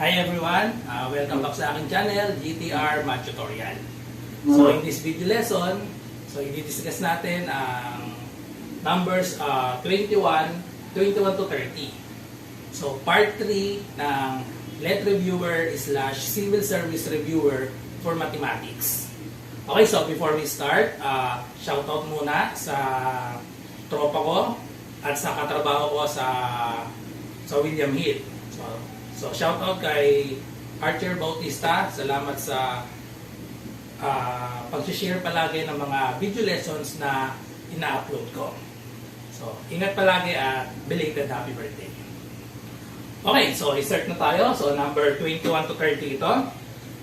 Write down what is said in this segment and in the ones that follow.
Hi everyone! Welcome back sa aking channel, GTR Math Tutorial. So in this video lesson, i-discuss natin ang numbers 21 to 30. So part 3 ng Let Reviewer / Civil Service Reviewer for Mathematics. Okay, so before we start, shoutout muna sa tropa ko at sa katrabaho ko sa William Hill. So shoutout kay Archer Bautista. Salamat sa pag-share palagi ng mga video lessons na ina-upload ko. So ingat palagi at belated happy birthday. Okay, so i-start na tayo. So number 21 to 30 ito.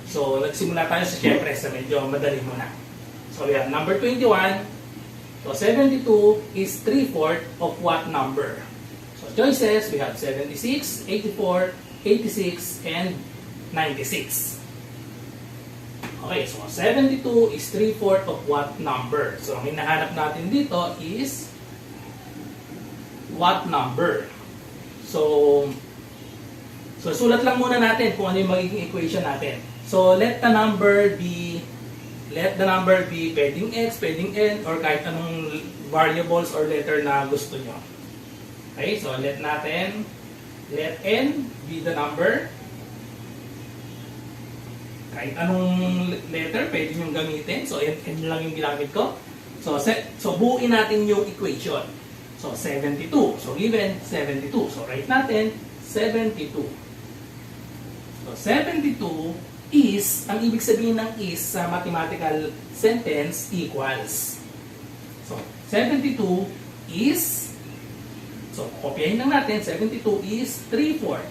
So nagsimula tayo syempre sa medyo madali muna. So we have number 21. So 72 is 3/4 of what number? So choices, we have 76, 84, 86, and 96. Okay, so 72 is 3/4 of what number? So ang hinahanap natin dito is what number? So sulat lang muna natin kung ano yung magiging equation natin. So let the number be pwedeng x, pwedeng n, or kahit anong variables or letter na gusto nyo. Okay, so let n be the number. Kahit anong letter pwede nyo gamitin. So n lang yung ginamit ko. So buuin natin yung equation. So 72. So given 72. So write natin 72. So 72 is, ang ibig sabihin ng is sa mathematical sentence equals. So 72 is, so kopyahin lang natin, 72 is 3/4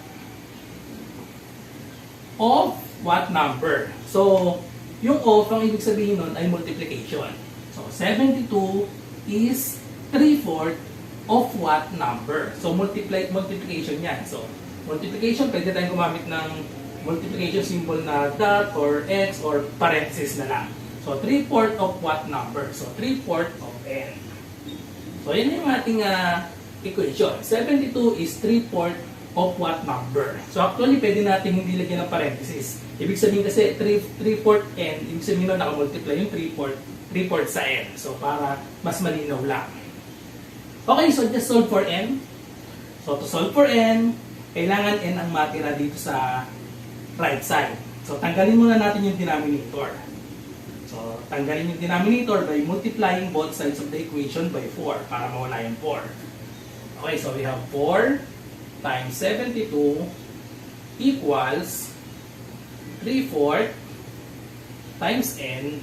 of what number? So yung of, ang ibig sabihin nun ay multiplication. So 72 is 3/4 of what number? So multiplication yan. So multiplication, pwede tayong gumamit ng multiplication symbol na dot or x or parenthesis na lang. So 3/4 of what number? So 3/4 of n. So yan yung ating equation. 72 is 3/4 of what number? So actually pwede natin hindi lagyan ng parenthesis. Ibig sabihin kasi 3/4 n, ibig sabihin na nakamultiply yung 3/4 sa n. So para mas malinaw lang. Okay, so just solve for n. So to solve for n, kailangan n ang matira dito sa right side. So tanggalin muna natin yung denominator. So tanggalin yung denominator by multiplying both sides of the equation by 4 para mawala yung 4. Okay, so we have 4 times 72 equals 3/4 times n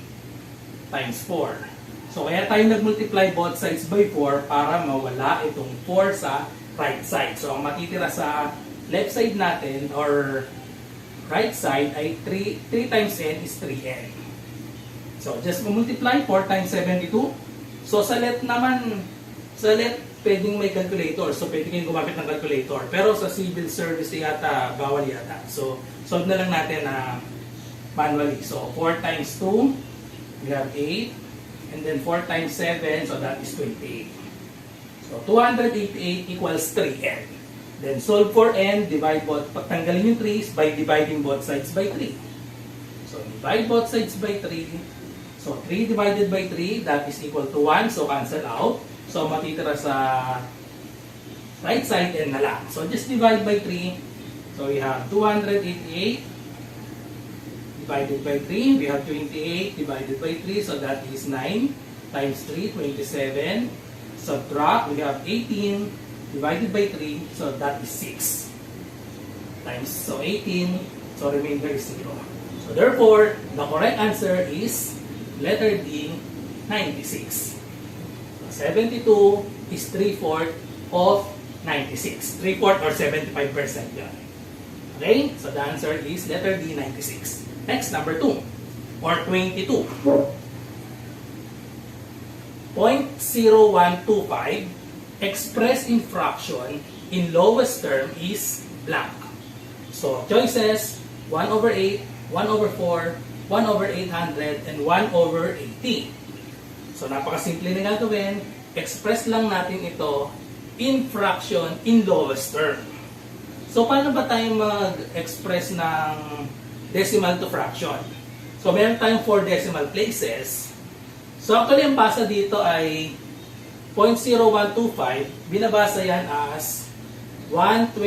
times 4. So kaya tayo nag-multiply both sides by 4 para mawala itong 4 sa right side. So ang matitira sa left side natin or right side ay 3 times n is 3n. So just multiply 4 times 72. So sa left naman, pwedeng may calculator. So pwede kayong gumamit ng calculator. Pero sa civil service yata, bawal yata. So solve na lang natin manually. So 4 times 2, we have 8. And then 4 times 7, so that is 28. So 288 equals 3n. Then solve for n, pagtanggalin yung 3's by dividing both sides by 3. So divide both sides by 3. So 3 divided by 3, that is equal to 1. So cancel out. So matitira sa right side n na lang. So just divide by 3. So we have 288 divided by 3. We have 28 divided by 3. So that is 9 times 3, 27. Subtract, we have 18 divided by 3, so that is 6 times, so 18, so remainder is 0. So therefore, the correct answer is letter D, 96. So 72 is 3/4 of 96. 3/4 or 75% yan. Okay, so the answer is letter D, 96. Next, number 2 or 22. 0.0125 expressed in fraction in lowest term is blank. So choices 1/8, 1/4, 1/800, and 1/80. So napakasimple na gagawin. Express lang natin ito in fraction in lowest term. So, paano ba tayo mag-express ng decimal to fraction? So, meron tayong 4 decimal places. So, actually, ang basa dito ay 0.0125. Binabasa yan as 125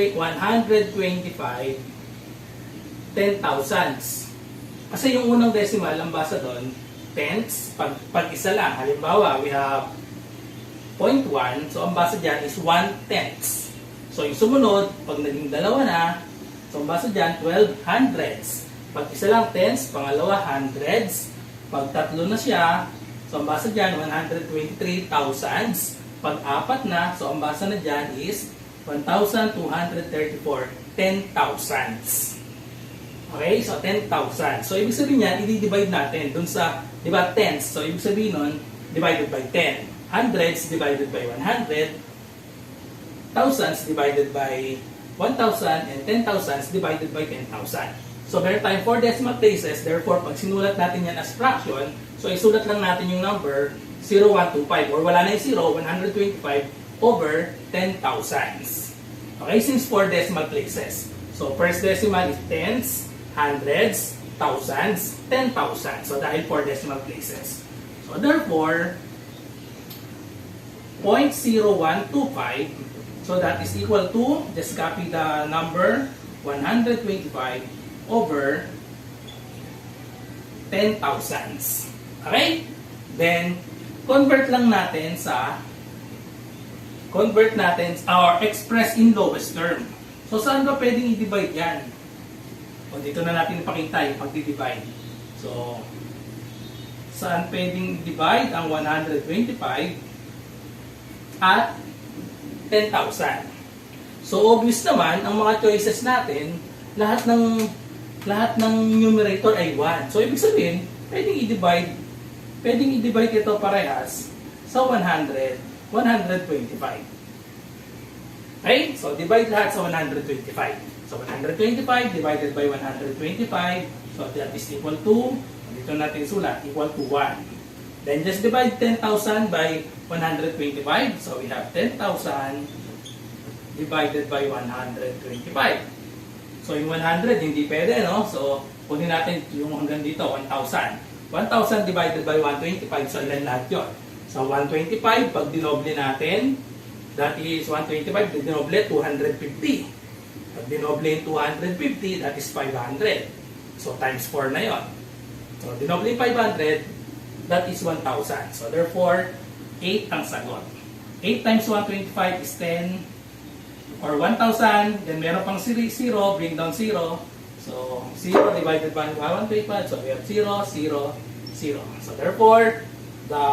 10,000s. Kasi yung unang decimal, ang basa doon, tenths, pag isa lang. Halimbawa, we have 0.1, so ang basa dyan is 1/10. So yung sumunod, pag naging dalawa na, so ang basa dyan, 12 hundreds. Pag isa lang tenths, pangalawa hundreds. Pag tatlo na siya, so ang basa dyan, 123 thousands. Pag apat na, so ang basa na dyan is 1,234 10,000s. Okay, so 10,000. So ibig sabihin yan, i-divide natin dun sa, di ba, tens. So ibig sabihin nun, divided by 10. Hundreds divided by 100. Thousands divided by 1,000. And 10,000s divided by 10,000. So meron tayong 4 decimal places. Therefore, pag sinulat natin yan as fraction, so isulat lang natin yung number 0,125. Or wala na yung 0, 125 over 10,000s. Okay, since 4 decimal places. So first decimal is tens, hundreds, thousands, 10,000. So dahil 4 decimal places. So therefore, 0.0125, so that is equal to, just copy the number, 125 over 10,000s. Okay? Then, convert natin or express in lowest term. So, saan ba pwedeng i-divide yan? O, dito na natin ipakita yung pag-divide. So, saan pwedeng i-divide ang 125 at 10,000? So, obvious naman, ang mga choices natin, lahat ng numerator ay 1. So, ibig sabihin, pwedeng i-divide ito parehas sa 100, 125. Okay? So, divide lahat sa 125. So, 125 divided by 125. So, that is equal to, dito natin sulat, equal to 1. Then, just divide 10,000 by 125. So, we have 10,000 divided by 125. So, yung 100, hindi pwede, no? So, kunin natin yung hanggang dito, 1,000. 1,000 divided by 125. So, ilan lahat yun? So, 125, pag dinoble natin, that is 125, dinoble, 250. Pag dinoble yung 250, that is 500. So, times 4 na yon. So, dinoble 500, that is 1,000. So, therefore, 8 ang sagot. 8 times 125 is 10, or 1,000. Then, meron pang 0, bring down 0. So, 0 divided by 125. So, we have 0, 0, 0. So, therefore, the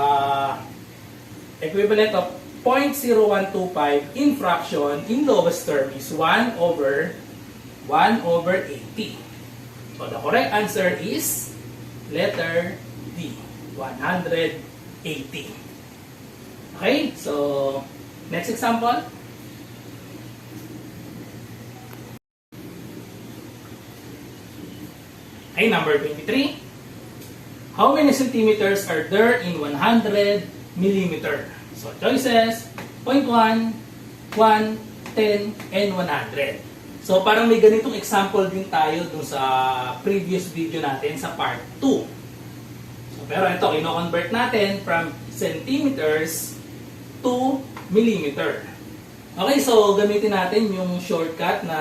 equivalent of 0.0125 in fraction in lowest term is 1 over 80. So, the correct answer is letter D, 180. Okay, so next example. Okay, number 23. How many centimeters are there in 100 millimeter? So, choices, 0.1, 1, 10, and 100. So, parang may ganitong example din tayo dun sa previous video natin sa part 2. So, pero ito, ino-convert natin from centimeters to millimeter. Okay, so gamitin natin yung shortcut na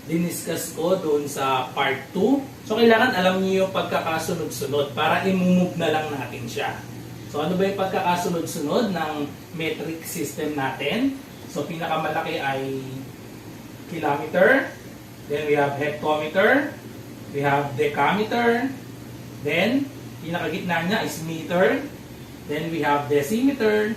diniscuss ko doon sa part 2. So, kailangan alam niyo yung pagkakasunod-sunod para i-move na lang natin siya. So, ano ba yung pagkakasunod-sunod ng metric system natin? So, pinakamalaki ay kilometer. Then, we have hectometer. We have decameter. Then, pinakagitna niya is meter. Then, we have decimeter.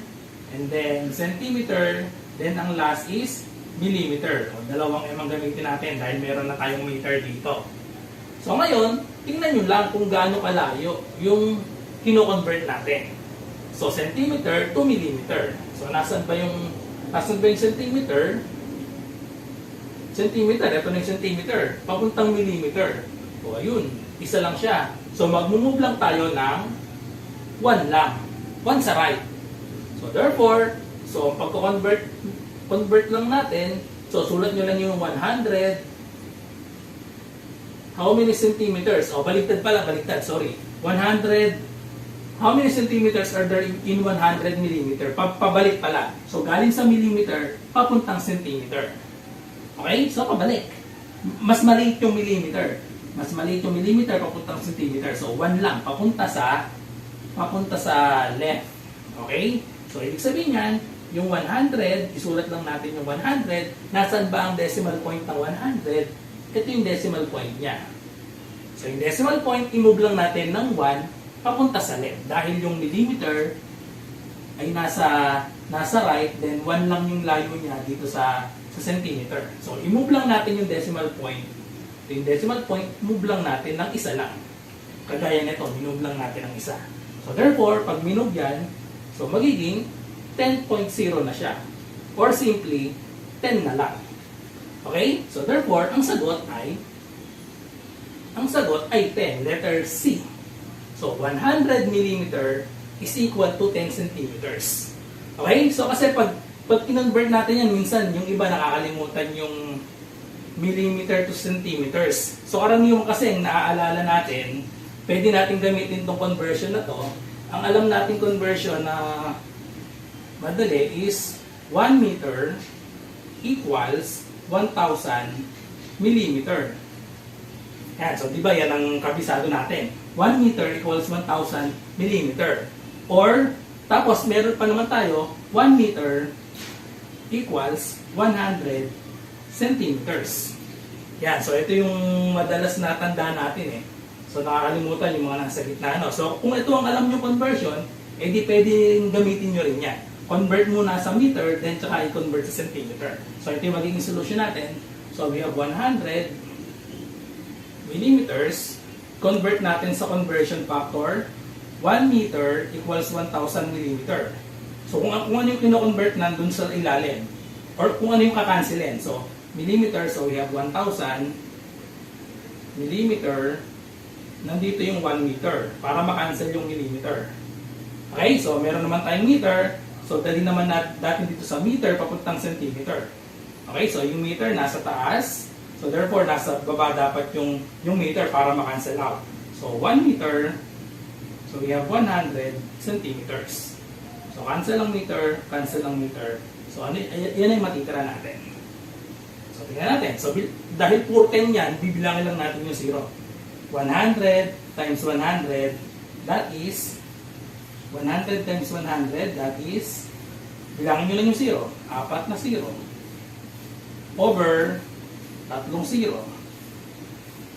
And then, centimeter. Then, ang last is millimeter. O, dalawang M ang gamitin natin dahil meron na tayong meter dito. So, ngayon, tingnan nyo lang kung gaano kalayo yung kino-convert natin. So, centimeter to millimeter. So, nasan ba yung centimeter? Centimeter, ito na yung centimeter. Papuntang millimeter. O, ayun, isa lang siya. So, mag-move lang tayo ng 1 lang. 1 sa right. So, therefore, pag-convert lang natin, So, sulat nyo lang yung 100. How many centimeters? Baliktad pala, sorry. 100. How many centimeters are there in 100 millimeter? Pabalik pala. So, galing sa millimeter, papuntang centimeter. Okay? So, pabalik. Mas maliit yung millimeter. Mas maliit yung millimeter, papuntang centimeter. So, 1 lang, papunta sa left. Okay? So, ibig sabihin yan, yung 100, isulat lang natin yung 100. Nasaan ba ang decimal point ng 100? Ito yung decimal point niya. So, yung decimal point, i-move lang natin ng 1 papunta sa left. Dahil yung millimeter ay nasa right, then 1 lang yung layo niya dito sa centimeter. So, i-move lang natin yung decimal point. Yung decimal point, move lang natin ng isa lang. Kagaya nito, minove lang natin ng isa. So, therefore, pag minove yan, so magiging 10.0 na siya. Or simply, 10 na lang. Okay? So, therefore, ang sagot ay 10. Letter C. So, 100 millimeter is equal to 10 centimeters. Okay? So, kasi pag kinonvert natin yan, minsan, yung iba nakakalimutan yung millimeter to centimeters. So, karamihan kasi yung naaalala natin, pwede natin gamitin itong conversion na to. Ang alam natin conversion na madali is 1 meter equals 1,000 millimeter. Yan. So, di ba yan ang kabisado natin? 1 meter equals 1,000 millimeter. Or, tapos meron pa naman tayo, 1 meter equals 100 centimeters. Yan. So, ito yung madalas na tandaan natin eh. So, nakakalimutan yung mga nasa gitna. No? So, kung ito ang alam nyo conversion, di pwedeng gamitin nyo rin yan. Convert muna sa meter, then tsaka i-convert sa centimeter. So, ito yung magiging solution natin. So, we have 100 millimeters. Convert natin sa conversion factor. 1 meter equals 1,000 millimeter. So, kung ano yung kino-convert nandun sa ilalim. Or kung ano yung kakansilin. So, millimeter, so we have 1,000 millimeter. Nandito yung 1 meter. Para makancel yung millimeter. Okay, so meron naman tayong meter. So, dali naman natin dito sa meter papuntang centimeter. Okay, so yung meter nasa taas. So, therefore, nasa baba dapat yung meter para makancel out. So, 1 meter. So, we have 100 centimeters. So, cancel ang meter, cancel ang meter. So, yan ay matitira natin. So, tingnan natin. So, dahil puro 10 yan, bibilangin lang natin yung 0. 100 times 100, that is 100 times 100, that is, bilangin nyo lang yung 0. 4 na 0. Over 3 0.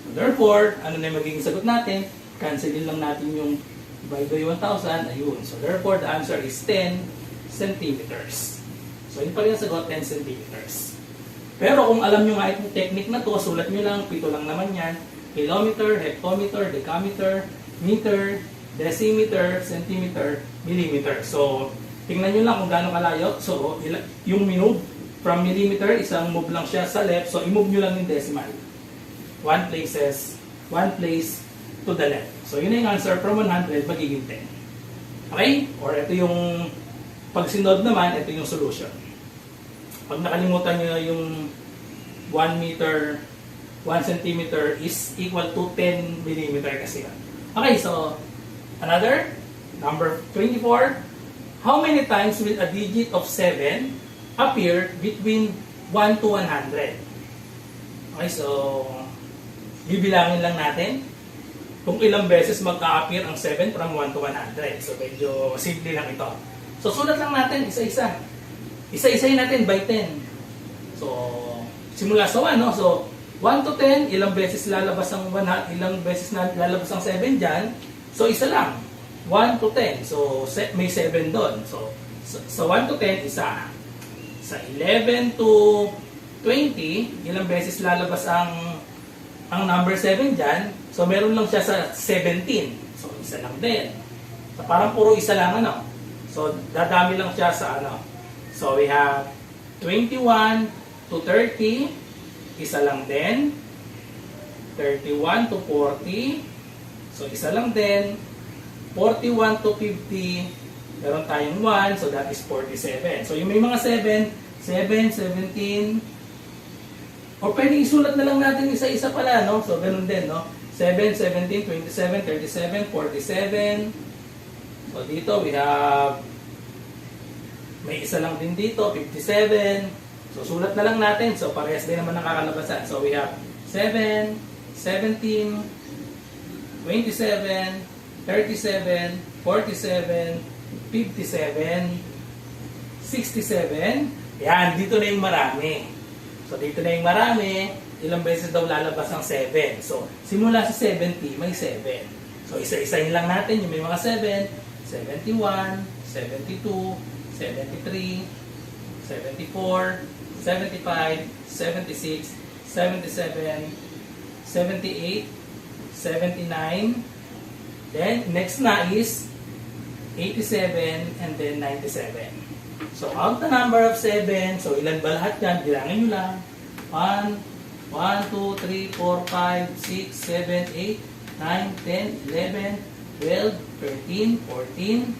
So therefore, ano na yung magiging sagot natin? Cancelin lang natin yung divide by 1,000. Ayun. So therefore, the answer is 10 centimeters. So yun pa rin ang sagot, 10 centimeters. Pero kung alam nyo nga itong technique na to, sulat nyo lang, 7 lang naman yan. Kilometer, hectometer, decameter, meter, decimeter, centimeter, millimeter. So, tingnan nyo lang kung gaano kalayo. So, yung minove from millimeter, isang move lang siya sa left. So, i-move nyo lang yung decimal. 1 place to the left. So, yun yung answer from 100, magiging 10. Okay? Or ito yung, pag sinod naman, ito yung solution. Pag nakalimutan nyo yung 1 meter, 1 centimeter is equal to 10 millimeter kasi yan. Okay, so, another, number 24. How many times will a digit of 7 appear between 1 to 100? Okay, so, bibilangin lang natin kung ilang beses magka-appear ang 7 from 1 to 100. So, medyo simple lang ito. So, sulat lang natin, isa-isa. Isa-isayin natin by 10. So, simula sa 1, no? So, 1 to 10, ilang beses lalabas ang 1, ilang beses na lalabas ang 7 dyan. So, isa lang. 1 to 10. So, may 7 doon. So, sa 1 to 10, isa. Sa 11 to 20, ilang beses lalabas ang number 7 dyan. So, meron lang siya sa 17. So, isa lang din. So, parang puro isa lang, ano. So, dadami lang siya sa, ano. So, we have 21 to 30. Isa lang din. 31 to 40. So, isa lang din. 41 to 50. Meron tayong 1. So, that is 47. So, yung may mga 7, 7, 17, O pwede isulat na lang natin isa-isa pala, no? So, ganun din, no? 7, 17, 27, 37, 47. So, dito we have, may isa lang din dito, 57. So, sulat na lang natin. So, parehas din naman nakakalabasan. So, we have 7, 17, 27, 37, 47, 57, 67. Yan, dito na yung marami. So, dito na yung marami. Ilang beses daw lalabas ang 7. So, simula sa 70, may 7. So, isa-isahin lang natin yung may mga 7. 71, 72, 73, 74, 75, 76, 77, 78, 79. Then, next na is 87 and then 97. So, out the number of 7. So, ilan ba lahat yan? Bilangin nyo lang. 1, 2, 3, 4, 5, 6, 7, 8, 9, 10, 11, 12, 13, 14.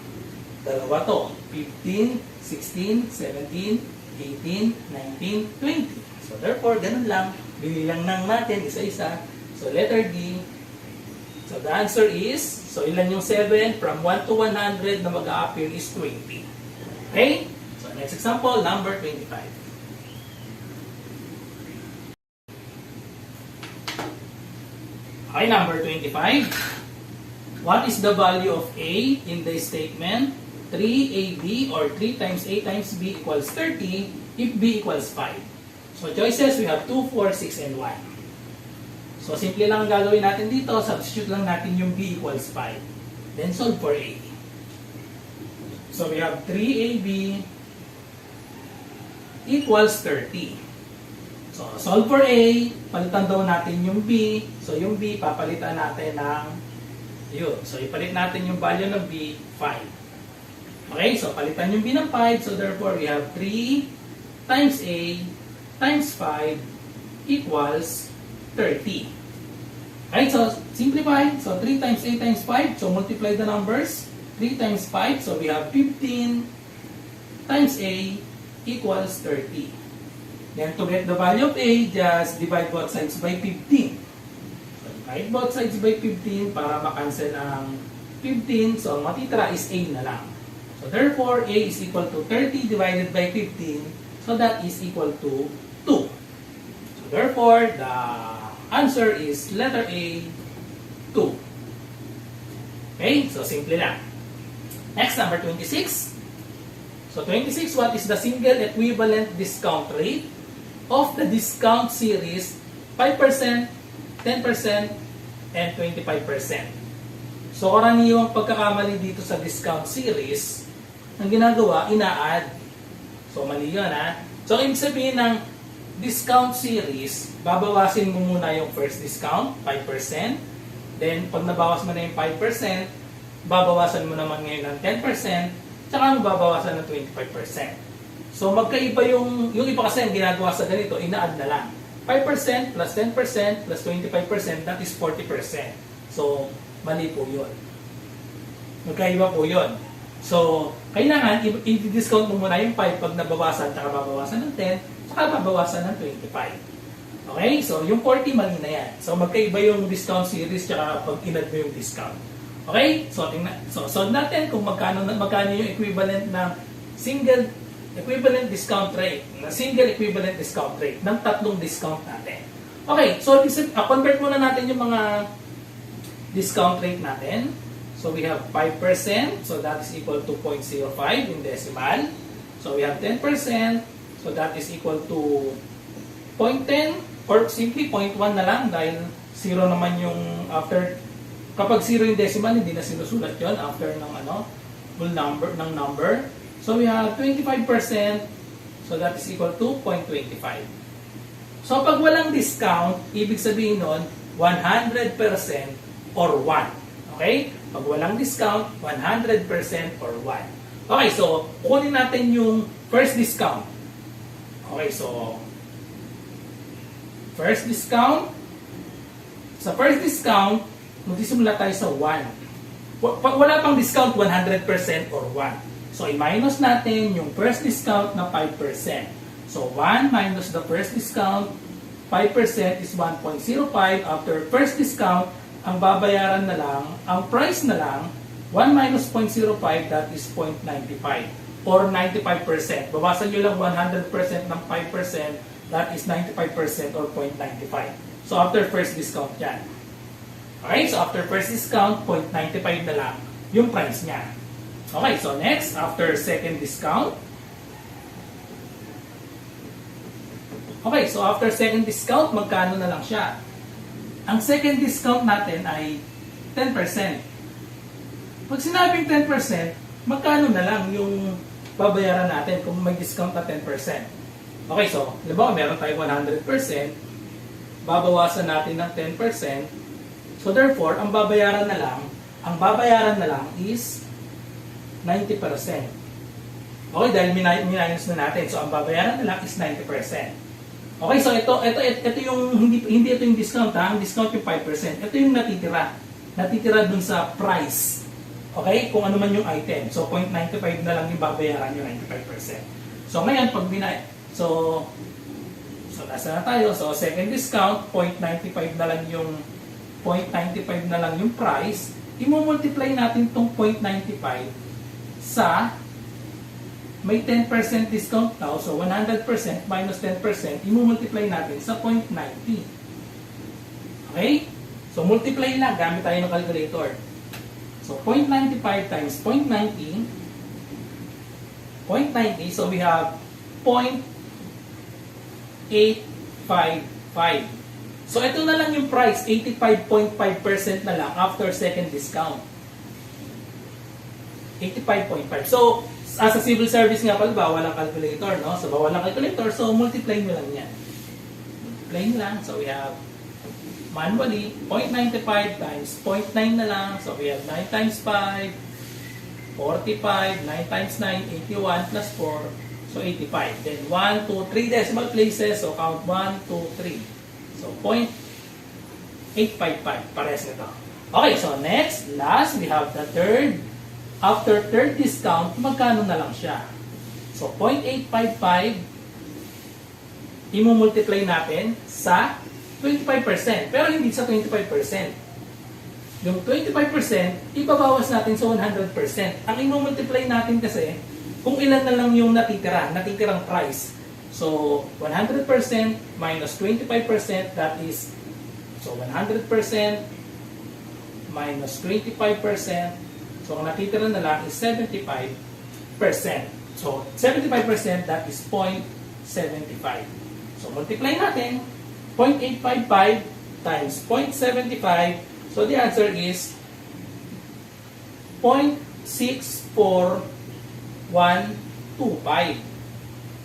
Dalawa to. 15, 16, 17, 18, 19, 20. So, therefore, ganun lang. Binilang lang natin isa-isa. So, letter D. So, the answer is, so ilan yung 7? From 1 to 100 na mag-a-appear is 20. Okay? So, next example, number 25. Okay, number 25. What is the value of A in the statement 3AB or 3 times A times B equals 30 if B equals 5? So, choices, we have 2, 4, 6, and 1. So, simple lang ang gagawin natin dito. Substitute lang natin yung B equals 5. Then, solve for A. So, we have 3AB equals 30. So, solve for A. Palitan daw natin yung B. So, yung B, papalitan natin ng yun. So, ipalit natin yung value ng B, 5. Okay? So, palitan yung B ng 5. So, therefore, we have 3 times A times 5 equals 30. Right, so simplify. So 3 times 8 times 5. So multiply the numbers. 3 times 5. So we have 15 times A equals 30. Then to get the value of A, just divide both sides by 15. So divide both sides by 15 para makancel ang 15. So ang matitira is A na lang. So therefore, A is equal to 30 divided by 15. So that is equal to 2. So therefore, the answer is letter A, 2. Okay, so simple lang. Next, number 26. So 26, what is the single equivalent discount rate of the discount series 5%, 10%, and 25%? So karaniwang pagkakamali dito sa discount series, ang ginagawa, ina-add. So mali yun, ha? So ibig sabihin ng discount series, babawasin mo muna yung first discount, 5%. Then, pag nabawas mo na yung 5%, babawasan mo naman ngayon ng 10%, tsaka mo babawasan ng 25%. So, magkaiba yung iba kasi ang ginagawa sa ganito, ina-add na lang. 5% plus 10% plus 25%, that is 40%. So, mali po yun. Magkaiba po yun. So, kailangan, i-discount mo muna yung 5 pag nabawasan, tsaka babawasan ng 10, tsaka babawasan ng 25. Okay? So, yung 40, mali na yan. So, magkaiba yung discount series tsaka pag inad mo yung discount. Okay? So, solve natin kung magkano yung equivalent ng single equivalent discount rate, na single equivalent discount rate ng tatlong discount natin. Okay, so convert muna natin yung mga discount rate natin. So we have 5%, so that is equal to 0.05 in decimal. So we have 10%, so that is equal to 0.10 or simply 0.1 na lang dahil 0 naman yung after. Kapag 0 yung decimal, hindi na sinusulat yon after ng full number ng number. So we have 25%, so that is equal to 0.25. So pag walang discount, ibig sabihin nun 100% or 1. Okay? Pag walang discount, 100% or 1. Okay, so kunin natin yung first discount. Okay, so first discount. Sa first discount, magsisimula tayo sa 1. Pag wala pang discount, 100% or 1. So, i-minus natin yung first discount na 5%. So, 1 minus the first discount, 5% is 1.05. After first discount, ang babayaran na lang, ang price na lang, 1 minus 0.05, that is 0.95 or 95%. Bawasan nyo lang 100% ng 5%, that is 95% or 0.95. So after first discount yan. Okay, so after first discount, 0.95 na lang yung price niya. Okay, so next, after second discount. Okay, so after second discount, magkano na lang siya? Ang second discount natin ay 10%. Pag sinabing 10%, magkano na lang yung babayaran natin kung may discount na 10%? Okay, so, halimbawa meron tayo 100%, babawasan natin ng 10%, so therefore, ang babayaran na lang is 90%. Okay, dahil minus na natin, so ang babayaran na lang is 90%. Okay, so ito yung hindi ito yung discount ha, ang discount yung 5%. Ito yung natitira dun sa price. Okay, kung ano man yung item. So 0.95 na lang yung babayaran yung 95%. So ngayon pag so nasa na tayo. So second discount 0.95 na lang yung 0.95 na lang yung price. I-multiply natin tong 0.95 sa may 10% discount now, so 100% minus 10%, i-multiply natin sa 0.90. Okay? So, multiply lang, gamit tayo ng calculator. So, 0.95 times 0.90, so we have 0.855. So, ito na lang yung price, 85.5% na lang after second discount. 85.5. So, as a civil service nga pala, bawal ang calculator, no? So, bawal ang calculator, so multiply nyo lang yan. Multiply nyo lang. So, we have manually, 0.95 times 0.9 na lang. So, we have 9 times 5, 45, 9 times 9, 81 plus 4, so 85. Then, 1, 2, 3 decimal places. So, count 1, 2, 3. So, 0.855. Parehas nito. Okay, so next, last, we have the third. After third discount, magkano na lang siya? So, 0.855, i-multiply natin sa 25%. Pero hindi sa 25%. Yung 25%, ibabawas natin sa 100%. Ang i-multiply natin kasi, kung ilan na lang yung natitirang price. So, 100% minus 25%, that is, so 100% minus 25%, so, ang natitira na lang is 75%. So, 75%, that is 0.75. So, multiply natin. 0.855 times 0.75. So, the answer is 0.64125.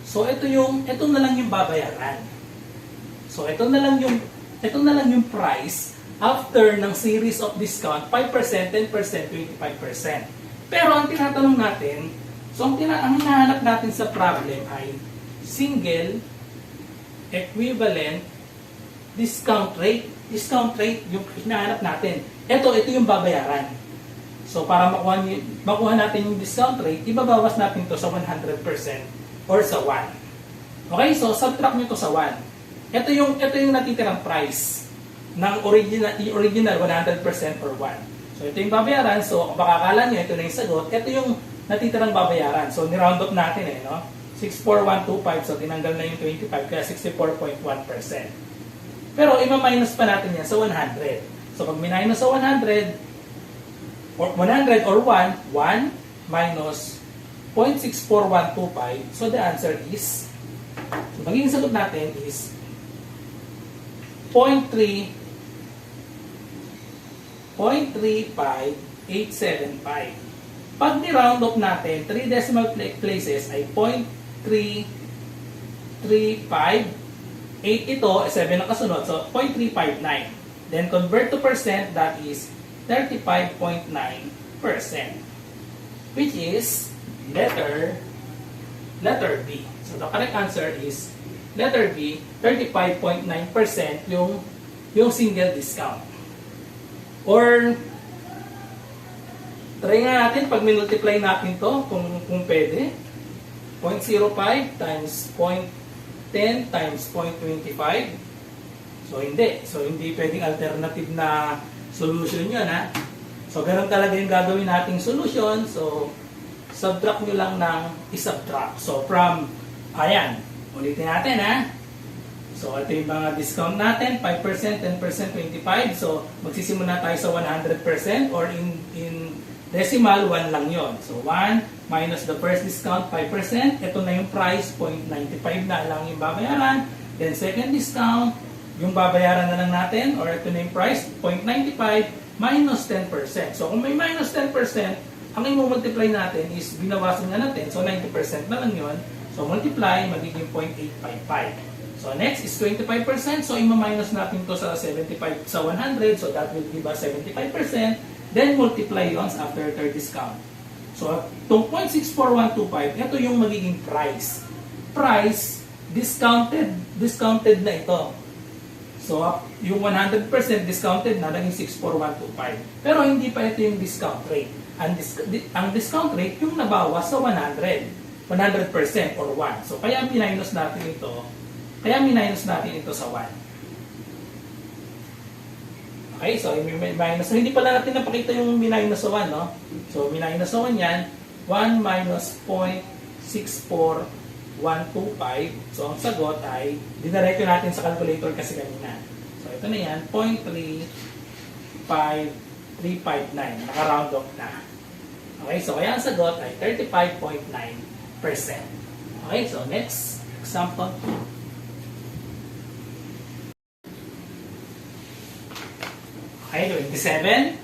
So, ito na lang yung babayaran. So, ito na lang yung price after ng series of discount, 5%, 10%, 25%. Pero ang tinatanong natin, so ang hinahanap natin sa problem ay single equivalent discount rate. Discount rate yung hinahanap natin. Ito yung babayaran. So para makuha natin yung discount rate, ibabawas natin to sa 100% or sa 1. Okay, so subtract nyo to sa 1. Ito yung natitirang price ng original 100% or 1. So, ito yung babayaran. So, kung makakala nyo, ito na yung sagot. Ito yung natitirang babayaran. So, niround up natin no? 64125. So, tinanggal na yung 25. Kaya 64.1%. Pero, ima-minus pa natin yan sa 100. So, pag minus sa 100 or 100 or 1 minus 0.64125. So, the answer is, so, magiging sagot natin is 0.35875. Pag ni-round off natin, 3 decimal places ay 0.335. 8 ito, 7 ang kasunod, so 0.359. Then convert to percent, that is 35.9%. Which is letter B. So the correct answer is letter B, 35.9% yung single discount. Or, try nga natin pag minultiply natin to, kung pwede. 0.05 times 0.10 times 0.25. So, hindi. So, hindi pwedeng alternative na solution yun, ha? So, ganun talaga yung gagawin nating solution. So, subtract nyo lang ng isubtract. So, from, ayan, ulitin natin, ha? So, ito yung mga discount natin, 5%, 10%, 25%. So, magsisimula tayo sa 100% or in decimal, 1 lang yon. So, 1 minus the first discount, 5%. Ito na yung price, 0.95 na lang yung babayaran. Then, second discount, yung babayaran na lang natin, or ito na yung price, 0.95 minus 10%. So, kung may minus 10%, ang i-multiply natin is binawasan na natin. So, 90% na lang yun. So, multiply, magiging 0.855. So, next is 25%. So, ima-minus natin to sa 75 sa 100. So, that will give us 75%. Then, multiply yun after third discount. So, itong 0.64125, ito yung magiging price. Price, discounted na ito. So, yung 100% discounted na, naging 64125. Pero hindi pa ito yung discount rate. Ang discount rate, yung nabawas sa 100% or 1. So, kaya minus natin ito. Sa 1. Okay, so minus. So, hindi pala natin napakita yung minus sa 1, no? So, minus sa 1 yan. 1 minus 0.64125. So, ang sagot ay, dinarekyo natin sa calculator kasi kanina. So, ito na yan, 0.359. Naka-round off na. Okay, so kaya ang sagot ay 35.9%. Okay, so next example. Okay, 27.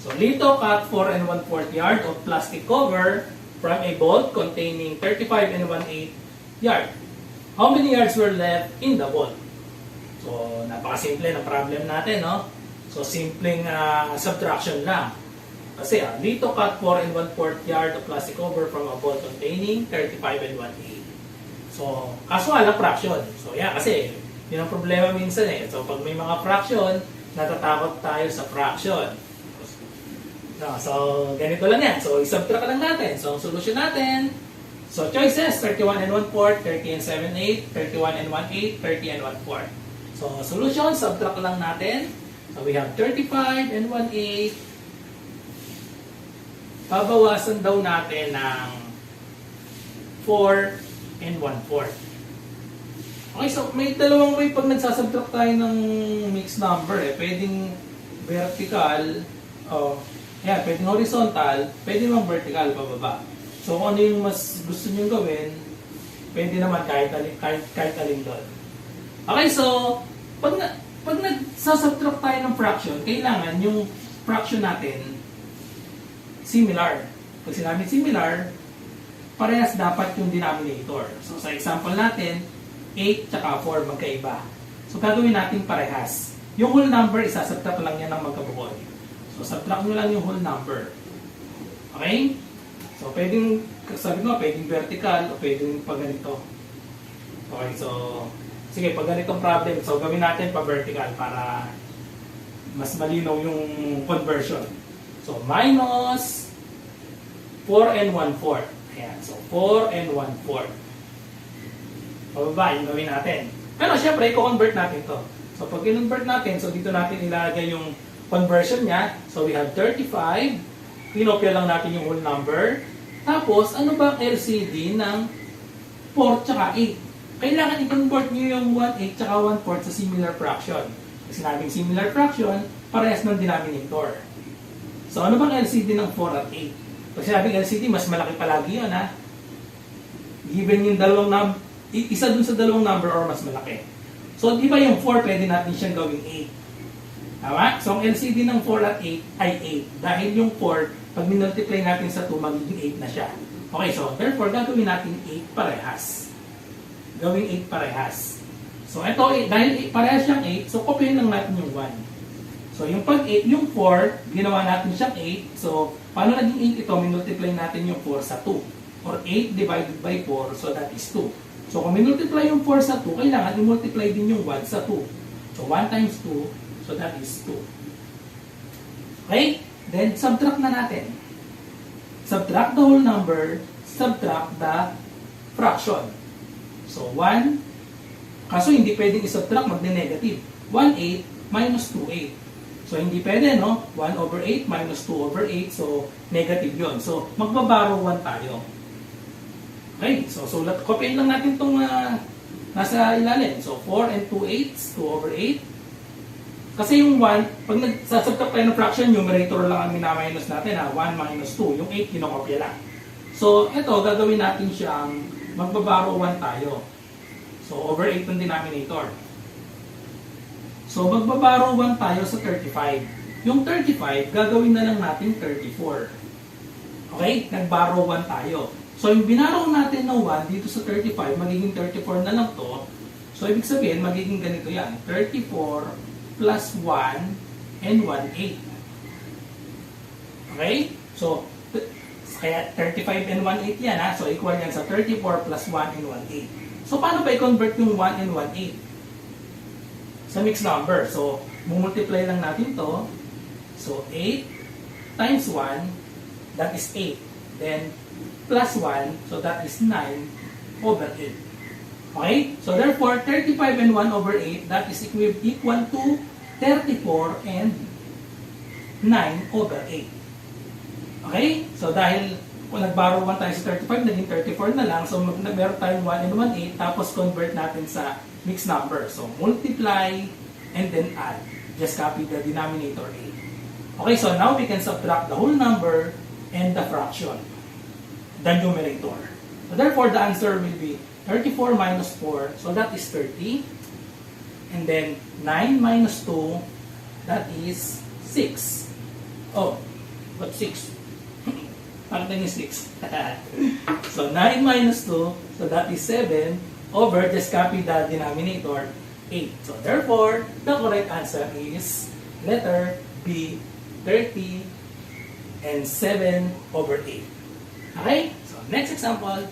So, Lito cut 4 and 1/4 yard of plastic cover from a bolt containing 35 and 1/8 yard. How many yards were left in the bolt? So, napakasimple na problem natin, no? So, simpleng subtraction lang. Kasi, Lito cut 4 and 1/4 yard of plastic cover from a bolt containing 35 and 1/8. So, kaso wala fraction. So, yeah, kasi, yun ang problema minsan eh. So, pag may mga fraction, natatakot tayo sa fraction. So, ganito lang yan. So, isubtract lang natin. So, ang solution natin, so, choices, 31 and 1/4, 30 and 7/8, 31 and 1/8, 30 and 1/4. So, solution, subtract lang natin. So, we have 35 and 1/8. Babawasan daw natin ng 4 and 1/4. Okay, so may dalawang way pag nagsasubtract tayo ng mixed number eh. Pwedeng vertical, pwedeng horizontal, pwedeng mang vertical pababa. So kung ano yung mas gusto nyo gawin, pwede naman kahit alin doon. Okay, so pag nagsasubtract tayo ng fraction, kailangan yung fraction natin similar. Pag sinabi similar, parehas dapat yung denominator. So sa example natin, 8 tsaka 4 magkaiba. So, gagawin natin parehas. Yung whole number, isasubtract lang yan ng magkabuod. So, subtract nyo lang yung whole number. Okay? So, pwedeng, sabi ko, pwedeng vertical o pwedeng pag ganito. Okay, so, sige, pag ganitong problem, so gawin natin pa vertical para mas malinaw yung conversion. So, minus 4 and 1/4. Ayan, so 4 and 1/4. Pababa, yung gawin natin. Pero syempre, i-convert natin to. So, pag i-convert natin, so dito natin ilagay yung conversion niya. So, we have 35. Kinopya lang natin yung whole number. Tapos, ano ba ang LCD ng 4 tsaka 8? Kailangan i-convert nyo yung 1/8 tsaka 1/4 sa similar fraction. Kasi sinabing similar fraction, parehas ng denominator. So, ano bang LCD ng 4 at 8? Pag sinabing LCD, mas malaki palagi yun, ha? Given yung dalawang isa dun sa dalawang number or mas malaki. So, di ba yung 4, pwede natin siyang gawing 8. Tama? So, ang LCD ng 4 at 8 ay 8. Dahil yung 4, pag minultiply natin sa 2, magiging 8 na siya. Okay, so, therefore, gagawin natin 8 parehas. Gawing 8 parehas. So, ito, dahil parehas siyang 8, so, copyin lang natin yung 1. So, yung pag 8, yung 4, ginawa natin siyang 8. So, paano naging 8 ito? Minultiply natin yung 4 sa 2. Or 8 divided by 4, so that is 2. So, kung minultiply yung 4 sa 2, kailangan i-multiply din yung 1 sa 2. So, 1 times 2, so that is 2. Okay? Then, subtract na natin. Subtract the whole number, subtract the fraction. So, 1, kaso hindi pwedeng i-subtract, magne-negative. 1/8 minus 2/8. So, hindi pwede, no? 1/8 minus 2/8. So, negative yon. So, magbaborrow 1 tayo. Okay, so copyin lang natin itong nasa ilalim. So, 4 and 2/8, 2/8. Kasi yung 1, pag nagsasubtract tayo ng fraction, numerator lang ang minaminus natin, 1 minus 2. Yung 8, kinokopya lang. So, ito, gagawin natin siyang magbaborrow 1 tayo. So, over 8 ang denominator. So, magbaborrow 1 tayo sa 35. Yung 35, gagawin na lang natin 34. Okay? Nagborrow 1 tayo. So, yung binarrow natin na 1 dito sa 35, magiging 34 na lang to. So, ibig sabihin, magiging ganito yan. 34 plus 1 and 1/8. Okay? So, kaya 35 and 1/8 yan, ha? So, equal yan sa 34 plus 1 and 1/8. So, paano ba i-convert yung 1 and 1/8? Sa mixed number. So, multiply lang natin to. So, 8 times 1, that is 8. Then, plus 1, so that is 9 over 8. Okay? So, therefore, 35 and 1 over 8, that is equal to 34 and 9 over 8. Okay? So, dahil kung nag-borrow 1 tayo sa 35, naging 34 na lang. So, meron tayong 1 and 1/8, tapos convert natin sa mixed number. So, multiply and then add. Just copy the denominator 8. Okay, so now we can subtract the whole number and the fraction, the numerator. So, therefore, the answer will be 34 minus 4, so that is 30. And then 9 minus 2, that is 6. Oh, what 6? Parang is 6. So 9 minus 2, so that is 7 over, just copy the denominator, 8. So therefore, the correct answer is letter B, 30 and 7 over 8. Okay? So next example.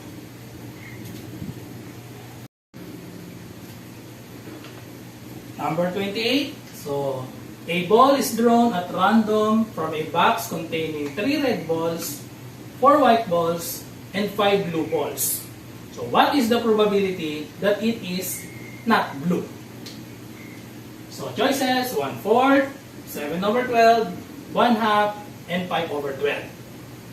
Number 28. So, a ball is drawn at random from a box containing 3 red balls, 4 white balls, and 5 blue balls. So, what is the probability that it is not blue? So, choices, 1/4, 7 over 12, 1/2, and 5 over 12.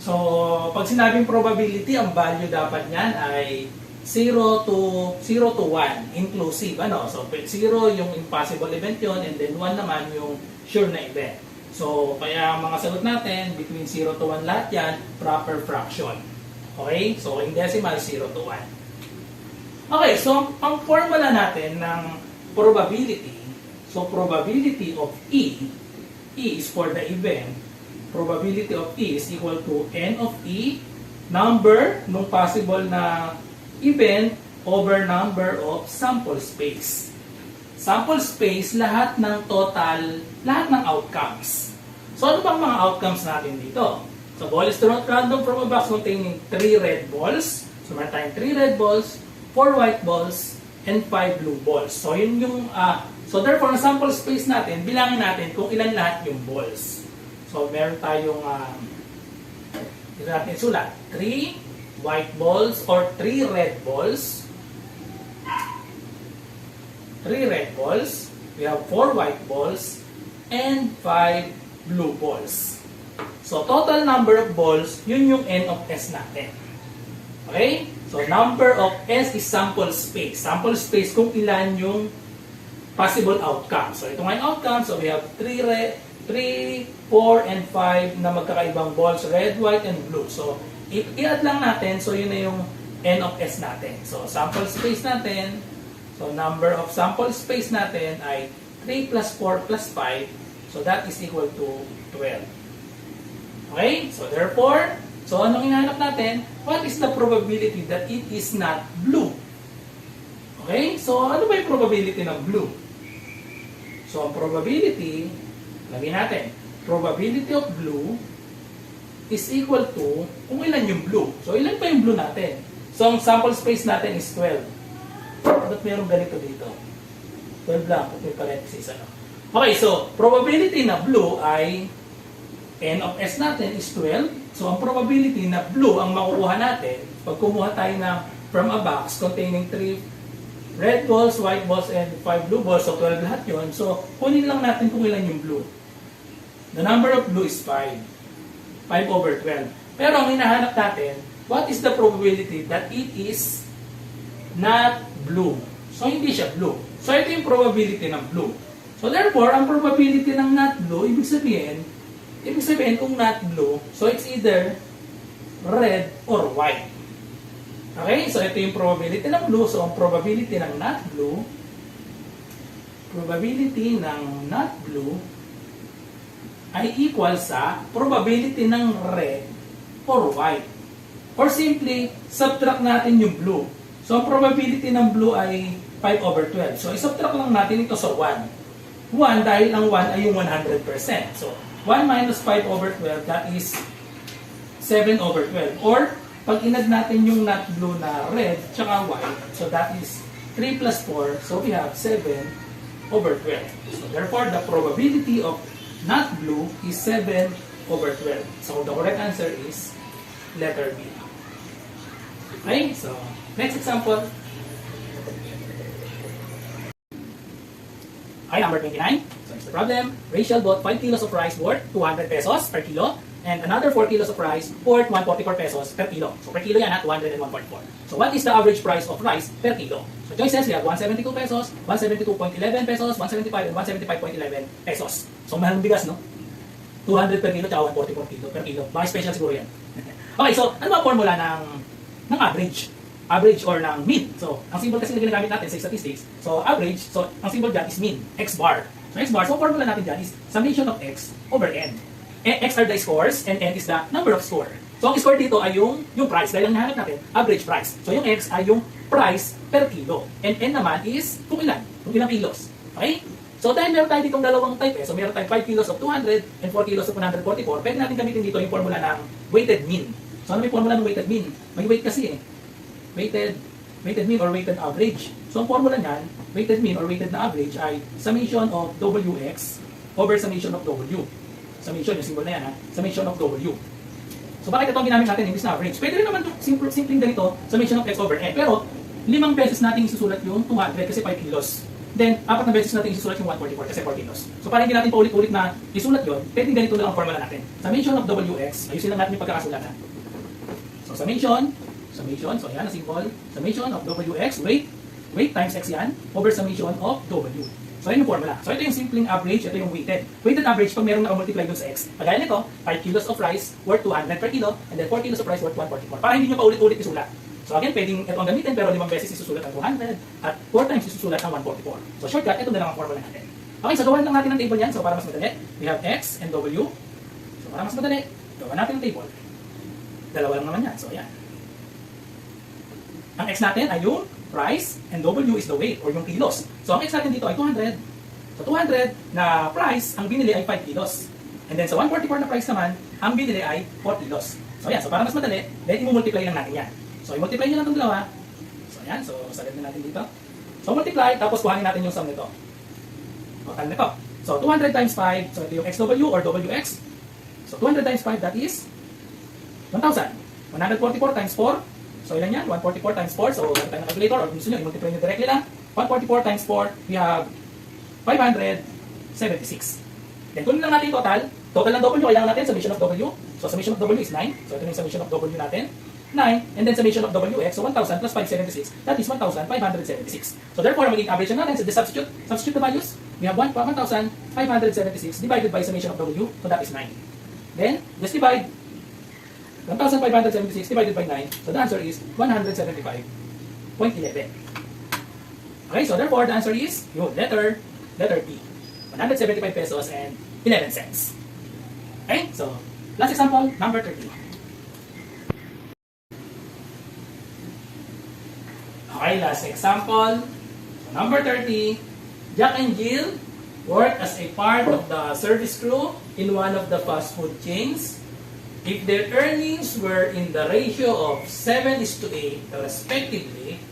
So, pag sinabing probability, ang value dapat niyan ay 0 to 1, inclusive. So, 0 yung impossible event yon, and then 1 naman yung sure na event. So, kaya mga sagot natin, between 0 to 1 lahat yan, proper fraction. Okay? So, in decimal, 0 to 1. Okay, so, ang formula natin ng probability, so, probability of E is for the event, probability of E is equal to N of E, number nung possible na event over number of sample space. Sample space, lahat ng total, lahat ng outcomes. So, ano bang mga outcomes natin dito? So, ball is drawn at random from a box containing 3 red balls. So, meron tayong 3 red balls, 4 white balls, and 5 blue balls. So, yun yung, so therefore, ang sample space natin, bilangin natin kung ilan lahat yung balls. So, meron tayong, ito natin sulat, 3 white balls or 3 red balls. 3 red balls. We have 4 white balls and 5 blue balls. So, total number of balls, yun yung N of S natin. Okay? So, number of S is sample space. Sample space kung ilan yung possible outcome. So, ito nga yung outcome. So, we have 3, 4, and 5 na magkakaibang balls. Red, white, and blue. So, i-add lang natin, so yun na yung N of S natin. So, sample space natin, so number of sample space natin ay 3 plus 4 plus 5, so that is equal to 12. Okay? So, therefore, so anong hinahanap natin? What is the probability that it is not blue? Okay? So, ano ba yung probability ng blue? So, ang probability, lagyan natin, probability of blue is equal to kung ilan yung blue. So, ilan pa yung blue natin? So, ang sample space natin is 12. Ba't mayroong ganito dito? 12 lang, may parenthesis. Okay, so, probability na blue ay N of S natin is 12. So, ang probability na blue ang makukuha natin, pag kumuha tayo na from a box containing 3 red balls, white balls, and 5 blue balls. So 12 lahat yun. So kunin lang natin kung ilan yung blue. The number of blue is 5. 5 over 12. Pero ang hinahanap natin, what is the probability that it is not blue? So hindi siya blue. So ito yung probability ng blue. So therefore, ang probability ng not blue, ibig sabihin kung not blue, so it's either red or white. Okay? So ito yung probability ng blue. So ang probability ng not blue ay equal sa probability ng red or white. Or simply, subtract natin yung blue. So ang probability ng blue ay 5 over 12. So isubtract lang natin ito sa 1. 1 dahil ang 1 ay yung 100%. So 1 minus 5 over 12, that is 7 over 12. Or, pag inad natin yung not blue na red, tsaka white, so that is 3 plus 4, so we have 7 over 12. So therefore, the probability of not blue is 7 over 12. So the correct answer is letter B. Okay, so next example. Okay, number 29. So it's the problem. Rachelle bought 5 kilos of rice worth 200 pesos per kilo and another 4 kilos of rice worth 144 pesos per kilo. So per kilo yan at 200 and 144. So what is the average price of rice per kilo? So choices, we have 172 pesos, 172.11 pesos, 175 and 175.11 pesos. So mahal ng bigas, no? 200 per kilo at 144 kilo per kilo. Baka special siguro yan. Okay, so ano ba formula ng average? Average or ng mean. So, ang symbol kasi na ginagamit natin sa statistics. So, average, so ang symbol dyan is mean, x bar. So, x bar, so formula natin dyan is summation of x over n. X are the scores and n is the number of score. So, ang score dito ay yung price. Dahil ang nahanap natin, average price. So, yung x ay yung price per kilo. And n naman is kung ilang kilos. Okay? So, dahil meron tayo ditong dalawang type so meron tayong 5 kilos of 200 and 4 kilos of 144, pwede natin gamitin dito yung formula ng weighted mean. So, ano may formula ng weighted mean? May weight kasi weighted mean or weighted average. So, ang formula niyan, weighted mean or weighted na average ay summation of Wx over summation of W. Summation, yung symbol na yan, summation of W. So, bakit ito ang ginamit natin, imbis na average? Pwede rin naman itong simpleng ganito, summation of x over n. Pero, 5 beses natin isusulat yung 200 kasi 5 kilos. Then, 4 na beses natin isusulat yung 144 kasi 4 kilos. So, para hindi natin paulit-ulit na isulat yun, pwede ganito lang ang formula natin. Summation of Wx, ayusin lang natin yung pagkakasulatan. So, summation, so yan ang simple. Summation of Wx, weight times x yan, over summation of W. So yan yung formula. So ito yung simpleng average, ito yung weighted. Weighted average pag merong naka-multiply dun sa x. Kagaya nito, 5 kilos of rice worth 200 per kilo, and then 4 kilos of rice worth 144. Para hindi nyo paulit-ulit isulat. So again, pwedeng ito ang gamitin, pero 5 beses isusulat ang 200, at 4 times isusulat ang 144. So shortcut, ito na lang ang formula natin. Okay, so gawan lang natin ang table yan. So para mas madali, we have x and W. So para mas madali, gawan natin ang table. Dalawa lang naman yan. So yan. Ang x natin ay yung price and W is the weight or yung kilos. So ang x natin dito ay 200. So 200 na price, ang binili ay 5 kilos. And then sa 144 na price naman, ang binili ay 4 kilos. So yan, so para mas madali, then i-multiply lang natin yan. So i-multiply nyo lang itong dalawa. So yan, so sagad na natin dito. So multiply, tapos kuhanin natin yung sum nito. Total nito. So 200 times 5, so ito yung XW or WX. So 200 times 5, that is 1,000. 144 times 4, so ilan yan? 144 times 4, so wala tayong calculator, or gusto nyo, i-multiply nyo directly lang. 144 times 4, we have 576. Then kunin lang natin yung total ng W, kailangan natin summation of W. So summation of W is 9, so ito yung summation of W natin. 9, and then summation of WX, so 1,000 plus 576, that is 1,576. So therefore, magiging average natin, so just substitute the values. We have 1,576 divided by summation of W, so that is 9. Then, just divide 1,576 divided by 9, so the answer is 175.11. Okay, so therefore, the answer is your letter B. 175 pesos and 11 cents. Okay, so last example, number 30. Okay, last example. So number 30, Jack and Jill work as a part of the service crew in one of the fast food chains. If their earnings were in the ratio of 7:8 respectively,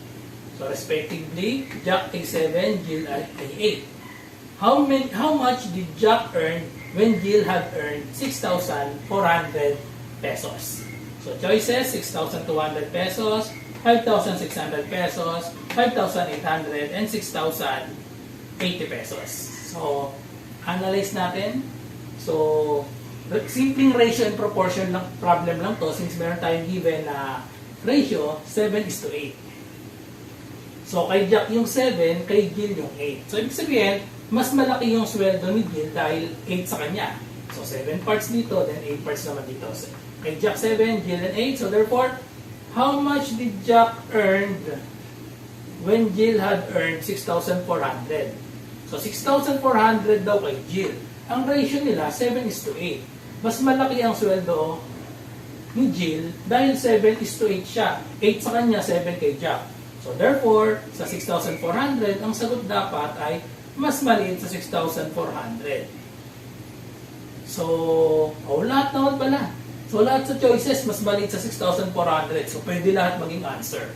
so respectively, Jack ay 7, Jill ay 8. How much did Jack earn when Jill had earned 6,400 pesos? So choices, 6,200 pesos, 5,600 pesos, 5,800, and 6,080 pesos. So, analyze natin. So, simpleng ratio and proportion lang, problem lang to since meron tayong given na ratio 7:8. So, kay Jack yung 7, kay Jill yung 8. So, ibig sabihin, mas malaki yung sweldo ni Jill dahil 8 sa kanya. So, 7 parts dito, then 8 parts naman dito. So, kay Jack 7, Jill and 8. So, therefore, how much did Jack earn when Jill had earned 6,400? So, 6,400 daw kay Jill. Ang ratio nila, 7:8. Mas malaki ang sweldo ni Jill dahil 7:8 siya. 8 sa kanya, 7 kay Jack. So, therefore, sa 6,400, ang sagot dapat ay mas maliit sa 6,400. So, lahat naman pala. So, lahat sa choices, mas maliit sa 6,400. So, pwede lahat maging answer.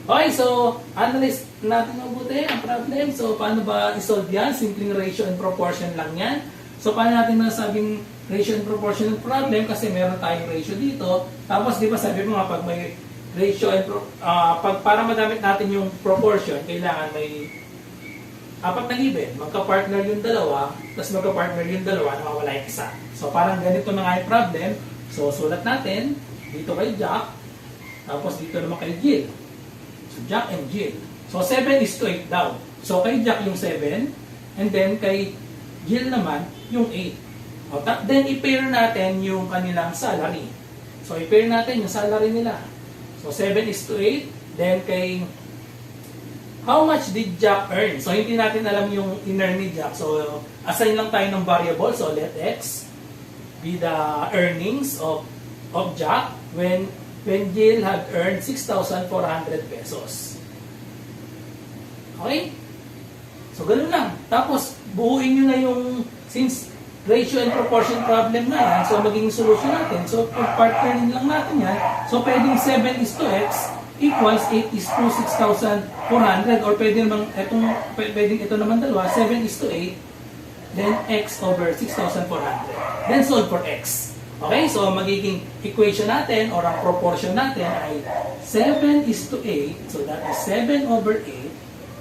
Okay, so, analyze natin mabuti ang problem. So, paano ba isolve yan? Simpleng ratio and proportion lang yan. So, paano natin nasabing ratio and proportion ng problem? Kasi meron tayong ratio dito. Tapos, di ba sabi mo nga, pag may ratio and para madamit natin yung proportion, kailangan may apat na given. Magka-partner yung dalawa, tapos magka-partner yung dalawa, nawawala yung isa. So, parang ganito na nga yung problem. So, sulat natin, dito kay Jack, tapos dito naman kay Jill. So, Jack and Jill. So, 7:8 daw. So, kay Jack yung 7, and then kay Jill naman yung 8. O, then, i-pair natin yung kanilang salary. So, i-pair natin yung salary nila. So, 7:8, then kay how much did Jack earn? So, hindi natin alam yung in-earn ni Jack. So, assign lang tayo ng variable. So, let X be the earnings of Jack when Jill had earned 6,400 pesos. Okay? So, ganun lang. Tapos, buuin nyo na yung, since ratio and proportion problem na yan, so magiging solution natin. So, pag-partnerin lang natin yan, so pwedeng 7:X equals 8:6,400, or pwedeng ito naman dalawa, 7:8, then X over 6,400. Then solve for X. Okay, so magiging equation natin or ang proportion natin ay 7:8, so that is 7/8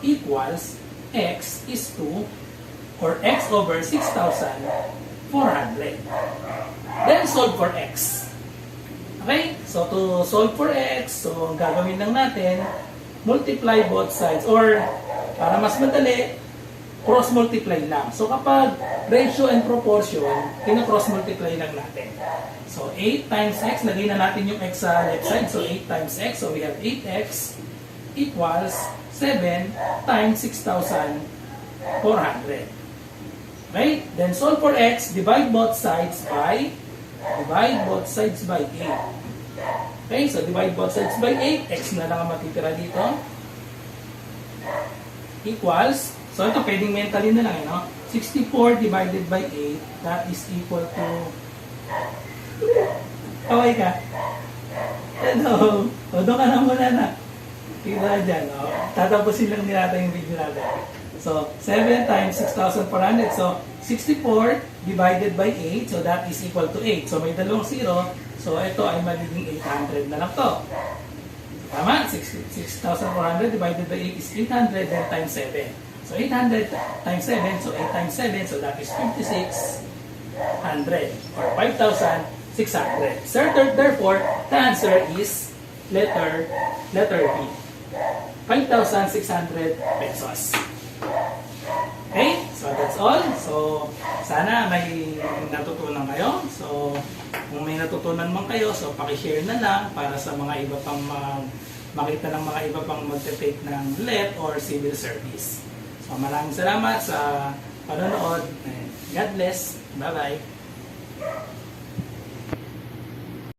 equals X is 2 or X over 6,400. Then solve for X. Okay, so to solve for X, so ang gagawin lang natin, multiply both sides, or para mas madali, cross-multiply lang. So kapag ratio and proportion, kina-cross-multiply lang natin. So 8 times X, lagay na natin yung X sa left side, so 8 times X, so we have 8X equals 7 times 6,400. Okay, then solve for X, divide both sides by 8. Okay, so divide both sides by 8. X na lang ang matitira dito. Equals, so ito pwedeng mentally na lang, 64 divided by 8, that is equal to, kaway ka. Hello. O, doon ka na muna na. Kita dyan, tatapusin lang nila yung video natin. So, 7 times 6,400. So, 64 divided by 8. So, that is equal to 8. So, may dalawang 0. So, ito ay magiging 800 na lang to. Tama? 6,400 divided by 8 is 800, then times 7. So, 800 times 7. So, 8 times 7. So, that is 5,600 or 5,600. So, therefore, the answer is letter B. 5,600 pesos. Okay, so that's all. So, sana may natutunan kayo. So, kung may natutunan man kayo, so pakishare na lang para sa mga iba pang makita ng mga iba pang magte-take ng LET or civil service. So, maraming salamat sa panonood. God bless. Bye-bye.